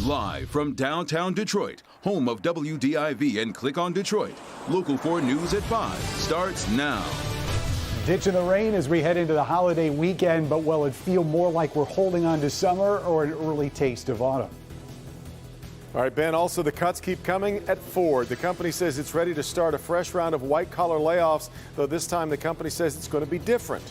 Live from downtown Detroit, home of WDIV and Click on Detroit, Local 4 News at 5 starts now. Ditching the rain as we head into the holiday weekend, but will it feel more like we're holding on to summer or an early taste of autumn? All right, Ben, also the cuts keep coming at Ford. The company says it's ready to start a fresh round of white-collar layoffs, though this time the company says it's going to be different.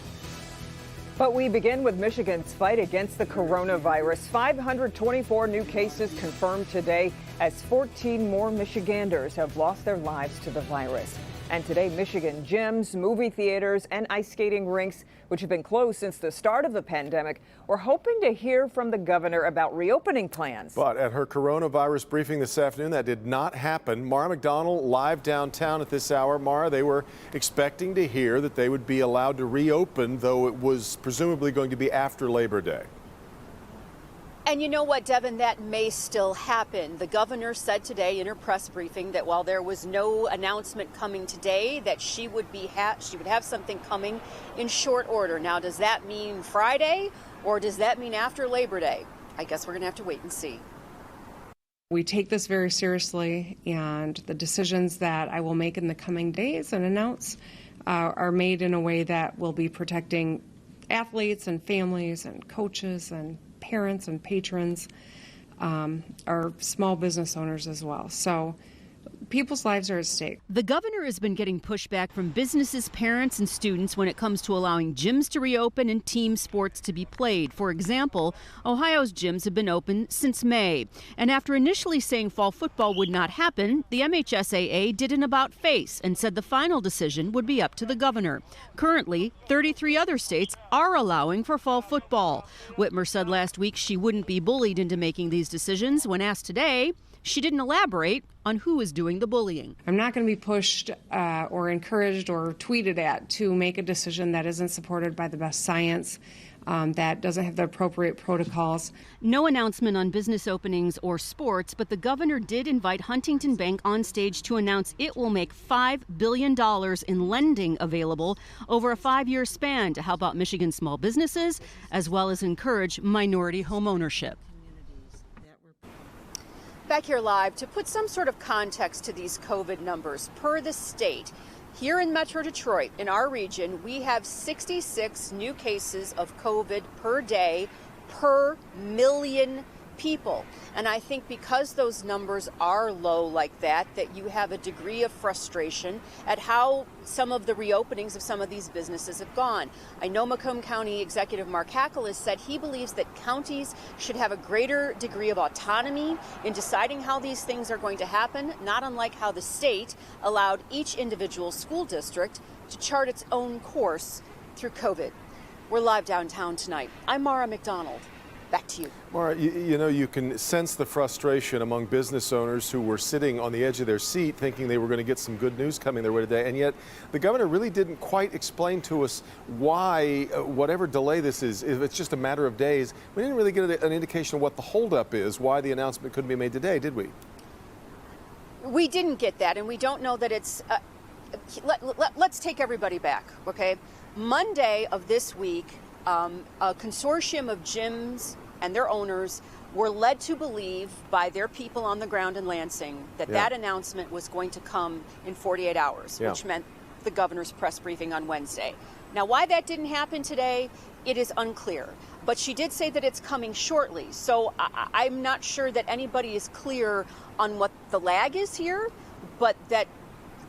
But we begin with Michigan's fight against the coronavirus. 524 new cases confirmed today as 14 more Michiganders have lost their lives to the virus. And today, Michigan gyms, movie theaters, and ice skating rinks, which have been closed since the start of the pandemic, were hoping to hear from the governor about reopening plans. But at her coronavirus briefing this afternoon, that did not happen. Mara McDonald live downtown at this hour. Mara, they were expecting to hear that they would be allowed to reopen, though it was presumably going to be after Labor Day. And you know what, Devin, that may still happen. The governor said today in her press briefing that while there was no announcement coming today, that she would have something coming in short order. Now, does that mean Friday or does that mean after Labor Day? I guess we're going to have to wait and see. We take this very seriously, and the decisions that I will make in the coming days and announce are made in a way that will be protecting athletes and families and coaches and parents and patrons, our small business owners as well. So people's lives are at stake. The governor has been getting pushback from businesses, parents, and students when it comes to allowing gyms to reopen and team sports to be played. For example, Ohio's gyms have been open since May. And after initially saying fall football would not happen, the MHSAA did an about-face and said the final decision would be up to the governor. Currently, 33 other states are allowing for fall football. Whitmer said last week she wouldn't be bullied into making these decisions. When asked today, she didn't elaborate on who is doing the bullying. I'm not going to be pushed or encouraged or tweeted at to make a decision that isn't supported by the best science, that doesn't have the appropriate protocols. No announcement on business openings or sports, but the governor did invite Huntington Bank on stage to announce it will make $5 billion in lending available over a 5-year span to help out Michigan small businesses, as well as encourage minority home ownership. Back here live to put some sort of context to these COVID numbers. Per the state, here in Metro Detroit, in our region, we have 66 new cases of COVID per day per million people. And I think because those numbers are low like that you have a degree of frustration at how some of the reopenings of some of these businesses have gone. I know Macomb County Executive Mark Hackle has said he believes that counties should have a greater degree of autonomy in deciding how these things are going to happen, not unlike how the state allowed each individual school district to chart its own course through COVID. We're live downtown tonight. I'm Mara McDonald. Back to you. Mara, you know, you can sense the frustration among business owners who were sitting on the edge of their seat thinking they were going to get some good news coming their way today. And yet the governor really didn't quite explain to us why, whatever delay this is, if it's just a matter of days, we didn't really get an indication of what the holdup is, why the announcement couldn't be made today, did we? We didn't get that, and we don't know that it's... let's take everybody back, okay? Monday of this week, a consortium of gyms and their owners were led to believe by their people on the ground in Lansing that that announcement was going to come in 48 hours, which meant the governor's press briefing on Wednesday. Now, why that didn't happen today, it is unclear. But she did say that it's coming shortly. So I'm not sure that anybody is clear on what the lag is here, but that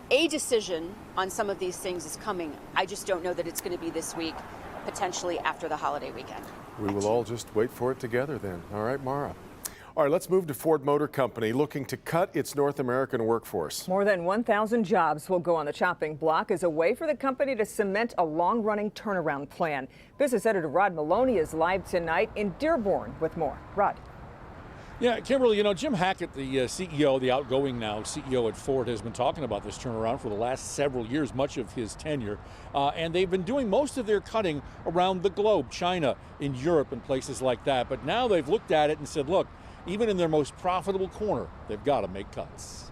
a decision on some of these things is coming. I just don't know that it's going to be this week, potentially after the holiday weekend. We will all just wait for it together then. All right, Mara. All right, let's move to Ford Motor Company, looking to cut its North American workforce. More than 1,000 jobs will go on the chopping block as a way for the company to cement a long-running turnaround plan. Business editor Rod Maloney is live tonight in Dearborn with more. Rod. Yeah, Kimberly, you know, Jim Hackett, the CEO, the outgoing now CEO at Ford, has been talking about this turnaround for the last several years, much of his tenure. And they've been doing most of their cutting around the globe, China, in Europe, and places like that. But now they've looked at it and said, look, even in their most profitable corner, they've got to make cuts.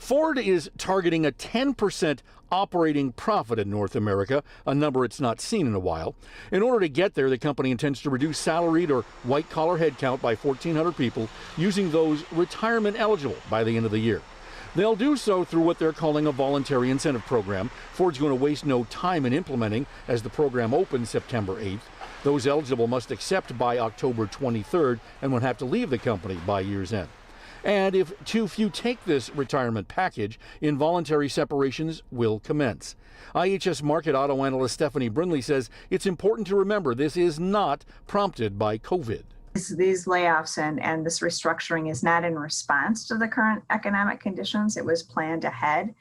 Ford is targeting a 10% operating profit in North America, a number it's not seen in a while. In order to get there, the company intends to reduce salaried or white-collar headcount by 1,400 people, using those retirement eligible by the end of the year. They'll do so through what they're calling a voluntary incentive program. Ford's going to waste no time in implementing, as the program opens September 8th. Those eligible must accept by October 23rd and will have to leave the company by year's end. And if too few take this retirement package, involuntary separations will commence. IHS Markit auto analyst Stephanie Brindley says it's important to remember this is not prompted by COVID. These layoffs and this restructuring is not in response to the current economic conditions. It was planned ahead.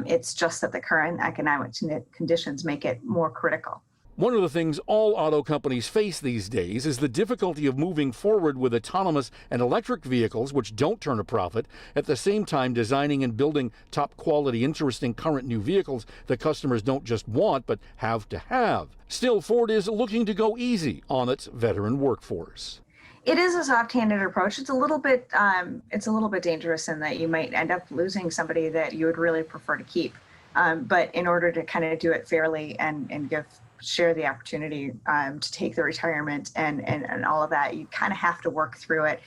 It's just that the current economic conditions make it more critical. One of the things all auto companies face these days is the difficulty of moving forward with autonomous and electric vehicles, which don't turn a profit, at the same time designing and building top quality, interesting current new vehicles that customers don't just want but have to have. Still, Ford is looking to go easy on its veteran workforce. It is a soft-handed approach. It's a little bit dangerous in that you might end up losing somebody that you would really prefer to keep. But in order to kind of do it fairly and share the opportunity to take the retirement and all of that, you kind of have to work through it.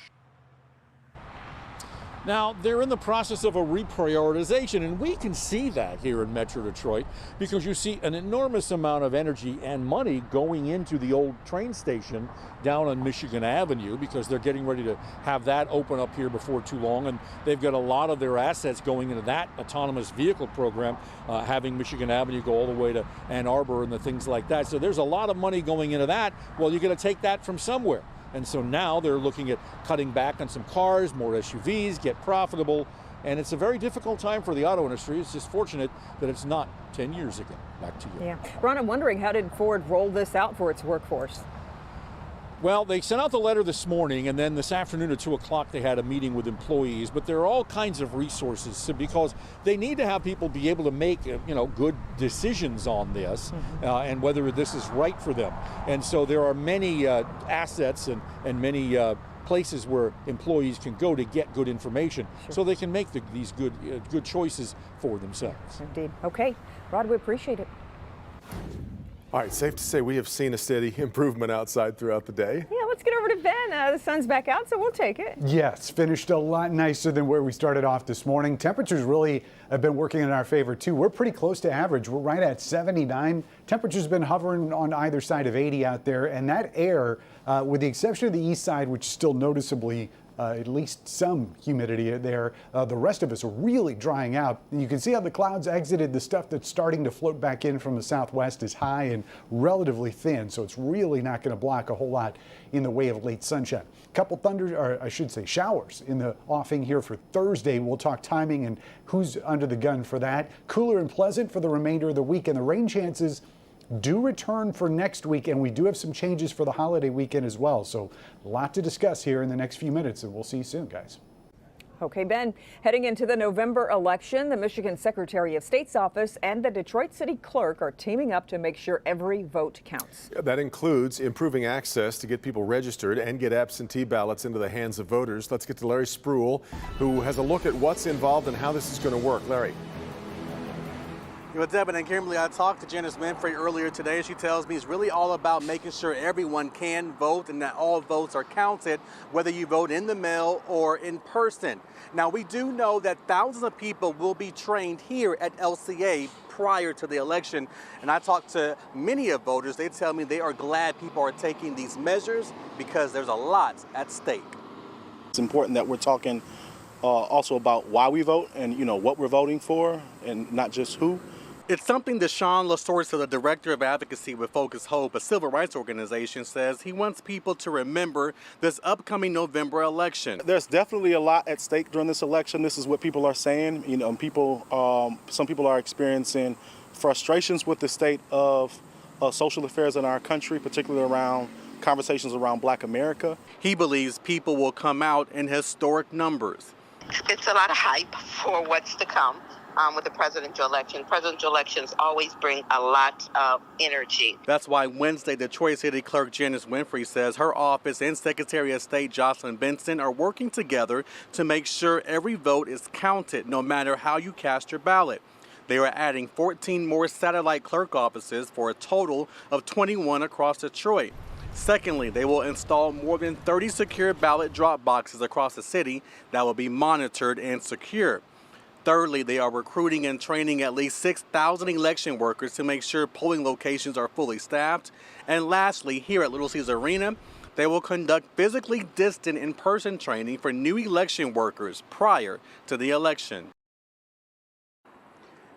Now, they're in the process of a reprioritization, and we can see that here in Metro Detroit because you see an enormous amount of energy and money going into the old train station down on Michigan Avenue because they're getting ready to have that open up here before too long, and they've got a lot of their assets going into that autonomous vehicle program, having Michigan Avenue go all the way to Ann Arbor and the things like that. So there's a lot of money going into that. Well, you're going to take that from somewhere. And so now they're looking at cutting back on some cars, more SUVs, get profitable. And it's a very difficult time for the auto industry. It's just fortunate that it's not 10 years ago. Back to you. Yeah. Ron, I'm wondering, how did Ford roll this out for its workforce? Well, they sent out the letter this morning, and then this afternoon at 2 o'clock they had a meeting with employees. But there are all kinds of resources because they need to have people be able to make good decisions on this and whether this is right for them. And so there are many assets and many places where employees can go to get good information so they can make these good choices for themselves. Indeed. Okay, Rod, we appreciate it. All right, safe to say we have seen a steady improvement outside throughout the day. Yeah, let's get over to Ben. The sun's back out, so we'll take it. Yes, finished a lot nicer than where we started off this morning. Temperatures really have been working in our favor, too. We're pretty close to average. We're right at 79. Temperature's been hovering on either side of 80 out there, and that air, with the exception of the east side, which is still noticeably at least some humidity there. The rest of us are really drying out. And you can see how the clouds exited. The stuff that's starting to float back in from the southwest is high and relatively thin, so it's really not going to block a whole lot in the way of late sunshine. Couple showers in the offing here for Thursday. We'll talk timing and who's under the gun for that. Cooler and pleasant for the remainder of the week, and the rain chances do return for next week, and we do have some changes for the holiday weekend as well. So a lot to discuss here in the next few minutes, and we'll see you soon, guys. Okay, Ben, heading into the November election, the Michigan Secretary of State's office and the Detroit City Clerk are teaming up to make sure every vote counts. That includes improving access to get people registered and get absentee ballots into the hands of voters. Let's get to Larry Spruill, who has a look at what's involved and how this is going to work. Larry. With Devin and Kimberly, I talked to Janice Winfrey earlier today. She tells me it's really all about making sure everyone can vote and that all votes are counted, whether you vote in the mail or in person. Now, we do know that thousands of people will be trained here at LCA prior to the election. And I talked to many of voters. They tell me they are glad people are taking these measures because there's a lot at stake. It's important that we're talking also about why we vote and, what we're voting for and not just who. It's something that Sean Lasorsa, the director of advocacy with Focus Hope, a civil rights organization, says he wants people to remember this upcoming November election. There's definitely a lot at stake during this election. This is what people are saying. Some people are experiencing frustrations with the state of social affairs in our country, particularly around conversations around Black America. He believes people will come out in historic numbers. It's a lot of hype for what's to come. with the presidential election. Presidential elections always bring a lot of energy. That's why Wednesday, Detroit City Clerk Janice Winfrey says her office and Secretary of State Jocelyn Benson are working together to make sure every vote is counted, no matter how you cast your ballot. They are adding 14 more satellite clerk offices for a total of 21 across Detroit. Secondly, they will install more than 30 secure ballot drop boxes across the city that will be monitored and secure. Thirdly, they are recruiting and training at least 6,000 election workers to make sure polling locations are fully staffed. And lastly, here at Little Caesars Arena, they will conduct physically distant in-person training for new election workers prior to the election.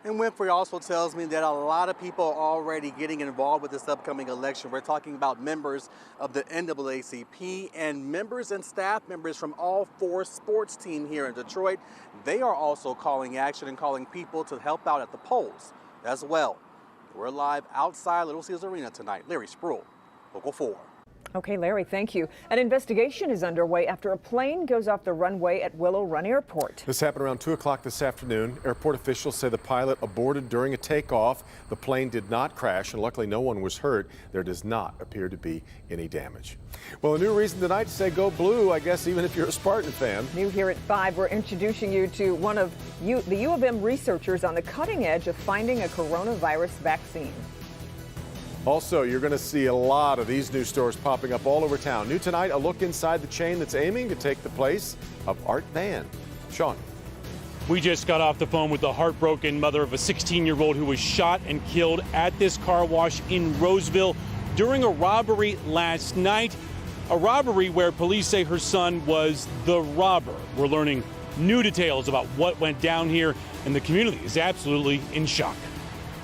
And Winfrey also tells me that a lot of people are already getting involved with this upcoming election. We're talking about members of the NAACP and members and staff members from all 4 sports teams here in Detroit. They are also calling action and calling people to help out at the polls as well. We're live outside Little Caesars Arena tonight. Larry Spruill, Local 4. Okay, Larry, thank you. An investigation is underway after a plane goes off the runway at Willow Run Airport. This happened around 2 o'clock this afternoon. Airport officials say the pilot aborted during a takeoff. The plane did not crash, and luckily no one was hurt. There does not appear to be any damage. Well, a new reason tonight to say go blue, I guess, even if you're a Spartan fan. New here at 5, we're introducing you to one of the U of M researchers on the cutting edge of finding a coronavirus vaccine. Also, you're going to see a lot of these new stores popping up all over town. New tonight, a look inside the chain that's aiming to take the place of Art Van. Sean. We just got off the phone with the heartbroken mother of a 16-year-old who was shot and killed at this car wash in Roseville during a robbery last night. A robbery where police say her son was the robber. We're learning new details about what went down here, and the community is absolutely in shock.